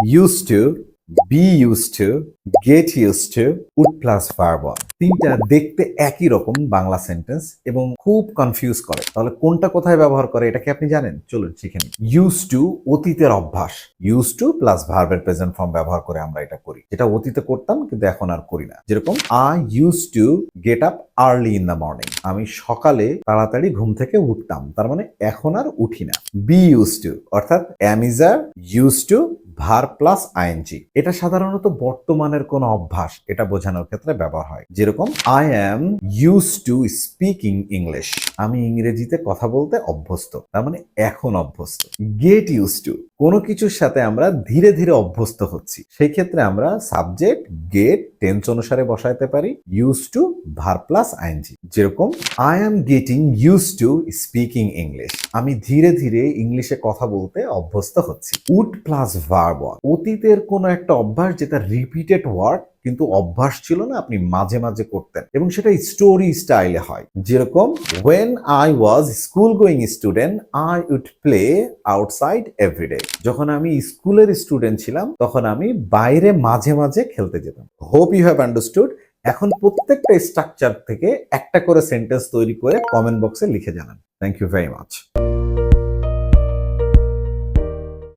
used to, be used to, get used to, would plus verb one। তিনটা দেখতে একই রকম বাংলা সেন্টেন্স এবং খুব কনফিউজ করে। তাহলে কোনটা কোথায় ব্যবহার করে এটা কি আপনি জানেন? চলুন শিখে নিই। used to অতীতের অভ্যাস, used to প্লাস ভার্বের প্রেজেন্ট ফর্ম ব্যবহার করে আমরা এটা করি, যেটা অতীতে করতাম কিন্তু এখন আর করি না। যেরকম I used to get up early in the morning, আমি সকালে তাড়াতাড়ি ঘুম থেকে উঠতাম, তার মানে এখন আর উঠি না। be used to অর্থাৎ am is a used to verb plus ING, এটা সাধারণত বর্তমানের কোন অভ্যাস এটা বোঝানোর ক্ষেত্রে ব্যবহার হয়। যেরকম I am used to speaking English, আমি ইংরেজিতে কথা বলতে অভ্যস্ত, তার মানে এখন অভ্যস্ত। গেট ইউজড টু, কোনো কিছুর সাথে আমরা ধীরে ধীরে অভ্যস্ত হচ্ছি, সেই ক্ষেত্রে আমরা সাবজেক্ট গেট টেন্স অনুসারে বসাইতে পারি used to verb plus ING. যেরকম I am getting used to speaking English, আমি ধীরে ধীরে ইংলিশে কথা বলতে অভ্যস্ত হচ্ছি। উড প্লাস ভার্ব, অতীতের কোন একটা অভ্যাস যেটা রিপিটেড ওয়ার্ড কিন্তু অভ্যাস ছিল না, আপনি মাঝে মাঝে করতেন এবং সেটা স্টোরি স্টাইলে হয়। যেরকম when I was school going student I would play outside every day, যখন আমি স্কুলের স্টুডেন্ট ছিলাম তখন আমি বাইরে মাঝে মাঝে খেলতে যেতাম। Hope you have understood. এখন প্রত্যেকটা স্ট্রাকচার থেকে একটা করে সেন্টেন্স তৈরি করে কমেন্ট বক্সে লিখে জানান। Thank you very much.